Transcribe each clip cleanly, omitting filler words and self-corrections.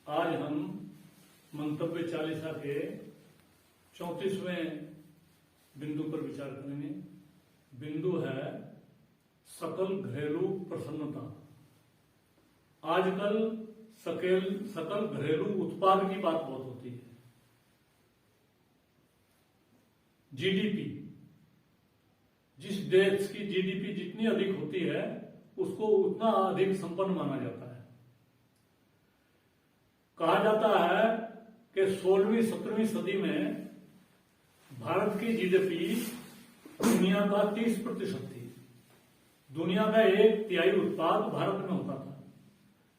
आज हम मंतव्य चालीसा के 34वें बिंदु पर विचार करेंगे। बिंदु है सकल घरेलू प्रसन्नता। आजकल सकल घरेलू उत्पाद की बात बहुत होती है। जीडीपी, जिस देश की जीडीपी जितनी अधिक होती है उसको उतना अधिक संपन्न माना जाता है। कहा जाता है कि 16वीं 17वीं सदी में भारत की जीडीपी दुनिया का 30% थी। दुनिया का 1/3 उत्पाद भारत में होता था।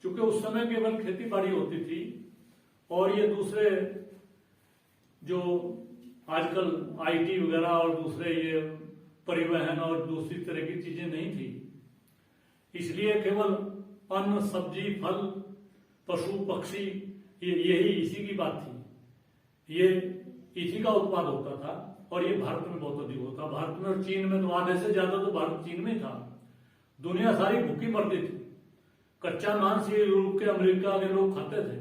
चूंकि उस समय केवल खेती बाड़ी होती थी और ये दूसरे जो आजकल आईटी वगैरह और दूसरे ये परिवहन और दूसरी तरह की चीजें नहीं थी, इसलिए केवल अन्न, सब्जी, फल, पशु, पक्षी यही इसी की बात थी। ये इसी का उत्पाद होता था और ये भारत में बहुत अधिक होता। भारत में और चीन में तो आधे से ज्यादा तो भारत चीन में था। दुनिया सारी भूखी मरती थी। कच्चा मांस ये यूरोप के, अमेरिका के लोग खाते थे।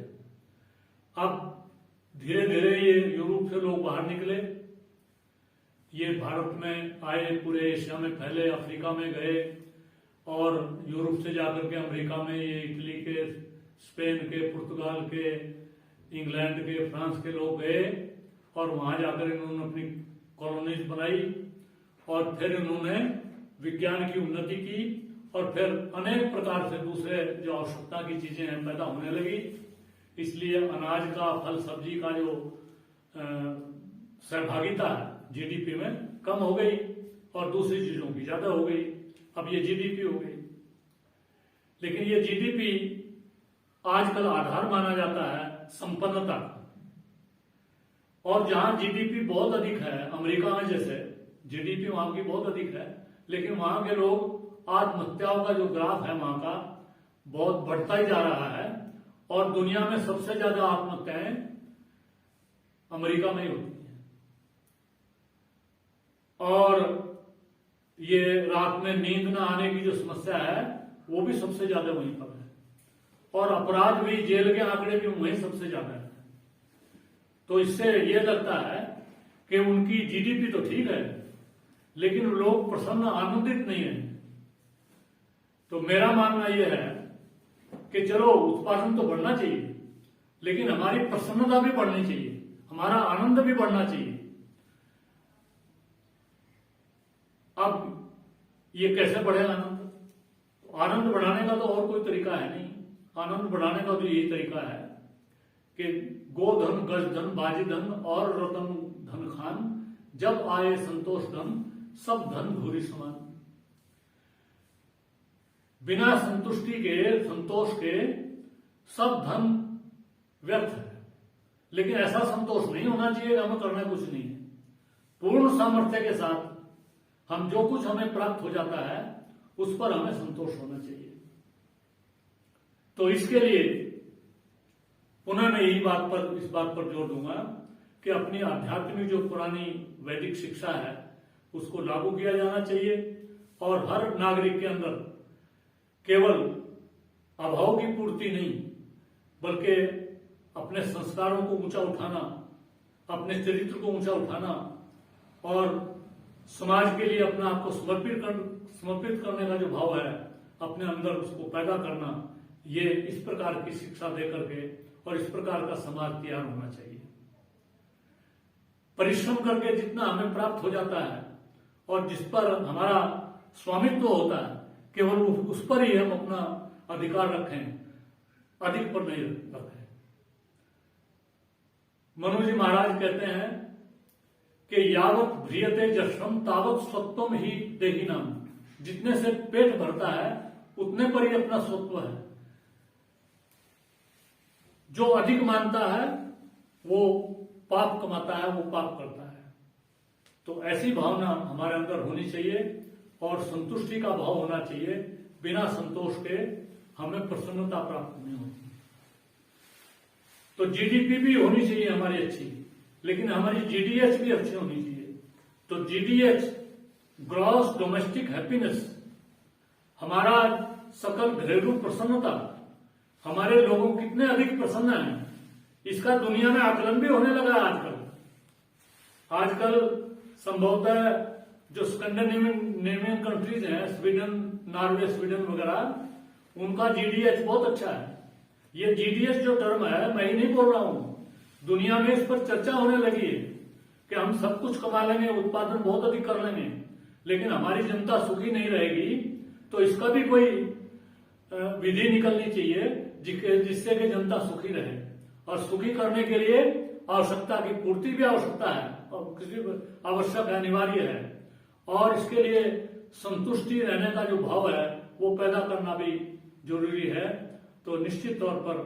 अब धीरे धीरे ये यूरोप से लोग बाहर निकले, ये भारत में आए, पूरे एशिया में फैले, अफ्रीका में गए और यूरोप से जाकर के अमेरिका में ये इटली के, स्पेन के, पुर्तगाल के, इंग्लैंड के, फ्रांस के लोग गए और वहां जाकर इन्होंने अपनी कॉलोनीज बनाई और फिर इन्होंने विज्ञान की उन्नति की और फिर अनेक प्रकार से दूसरे जो आवश्यकता की चीजें हैं पैदा होने लगी। इसलिए अनाज का, फल सब्जी का जो सहभागिता है जीडीपी में कम हो गई और दूसरी चीजों की ज्यादा हो गई। अब ये जीडीपी हो गई। लेकिन ये जीडीपी आजकल आधार माना जाता है संपन्नता का। और जहां जीडीपी बहुत अधिक है, अमेरिका में जैसे जीडीपी वहां की बहुत अधिक है, लेकिन वहां के लोग आत्महत्याओं का जो ग्राफ है वहां का बहुत बढ़ता ही जा रहा है और दुनिया में सबसे ज्यादा आत्महत्याएं अमेरिका में ही होती हैं। और ये रात में नींद न आने की जो समस्या है वो भी सबसे ज्यादा वहीं पर है और अपराध भी, जेल के आंकड़े भी वहीं सबसे ज्यादा है। तो इससे ये लगता है कि उनकी जीडीपी तो ठीक है लेकिन लोग प्रसन्न, आनंदित नहीं है। तो मेरा मानना यह है कि चलो उत्पादन तो बढ़ना चाहिए लेकिन हमारी प्रसन्नता भी बढ़नी चाहिए, हमारा आनंद भी बढ़ना चाहिए। अब ये कैसे बढ़े आनंद? आनंद बढ़ाने का तो और कोई तरीका है नहीं। आनंद बढ़ाने का तो यही तरीका है कि गोधन, गजधन, बाजीधन और रतन धन खान, जब आए संतोष धन, सब धन भूरी समान। बिना संतुष्टि के, संतोष के सब धन व्यर्थ है। लेकिन ऐसा संतोष नहीं होना चाहिए कि हमें करना कुछ नहीं है। पूर्ण सामर्थ्य के साथ हम जो कुछ हमें प्राप्त हो जाता है उस पर हमें संतोष होना चाहिए। तो इसके लिए पुनः मैं इस बात पर जोर दूंगा कि अपनी आध्यात्मिक जो पुरानी वैदिक शिक्षा है उसको लागू किया जाना चाहिए और हर नागरिक के अंदर केवल अभाव की पूर्ति नहीं बल्कि अपने संस्कारों को ऊंचा उठाना, अपने चरित्र को ऊंचा उठाना और समाज के लिए अपने आप को समर्पित करने का जो भाव है अपने अंदर उसको पैदा करना, ये इस प्रकार की शिक्षा देकर के और इस प्रकार का समाज तैयार होना चाहिए। परिश्रम करके जितना हमें प्राप्त हो जाता है और जिस पर हमारा स्वामित्व होता है केवल उस पर ही हम अपना अधिकार रखें, अधिक पर नहीं रखें। मनु जी महाराज कहते हैं कि यावत भ्रियते जश्रम तावत स्वत्वम ही देही नाम। जितने से पेट भरता है उतने पर ही अपना स्वत्व है। जो अधिक मानता है वो पाप कमाता है, वो पाप करता है। तो ऐसी भावना हमारे अंदर होनी चाहिए और संतुष्टि का भाव होना चाहिए। बिना संतोष के हमें प्रसन्नता प्राप्त नहीं होती। तो जीडीपी भी होनी चाहिए हमारी अच्छी, लेकिन हमारी जीडीएच भी अच्छी होनी चाहिए। तो जीडीएच, ग्रॉस डोमेस्टिक हैप्पीनेस, हमारा सकल घरेलू प्रसन्नता हमारे लोगों कितने अधिक प्रसन्न हैं, इसका दुनिया में आकलन भी होने लगा है आजकल संभवतः जो स्कैंडिनेवियन कंट्रीज हैं, स्वीडन, नॉर्वे, स्वीडन वगैरह, उनका जीडीएच बहुत अच्छा है। ये जीडीएच जो टर्म है, मैं ही नहीं बोल रहा हूं, दुनिया में इस पर चर्चा होने लगी है कि हम सब कुछ कमा लेंगे, उत्पादन बहुत अधिक कर लेंगे, लेकिन हमारी जनता सुखी नहीं रहेगी। तो इसका भी कोई विधि निकलनी चाहिए जिससे कि जनता सुखी रहे, और सुखी करने के लिए आवश्यकता की पूर्ति भी आवश्यकता है और किसी आवश्यक है, अनिवार्य है, और इसके लिए संतुष्टि रहने का जो भाव है वो पैदा करना भी जरूरी है। तो निश्चित तौर पर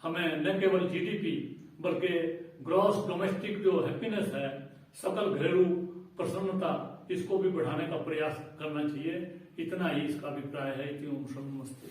हमें न केवल जीडीपी बल्कि ग्रॉस डोमेस्टिक जो हैप्पीनेस है, सकल घरेलू प्रसन्नता, इसको भी बढ़ाने का प्रयास करना चाहिए। इतना ही इसका अभिप्राय है। इति ओम शम नमस्ते।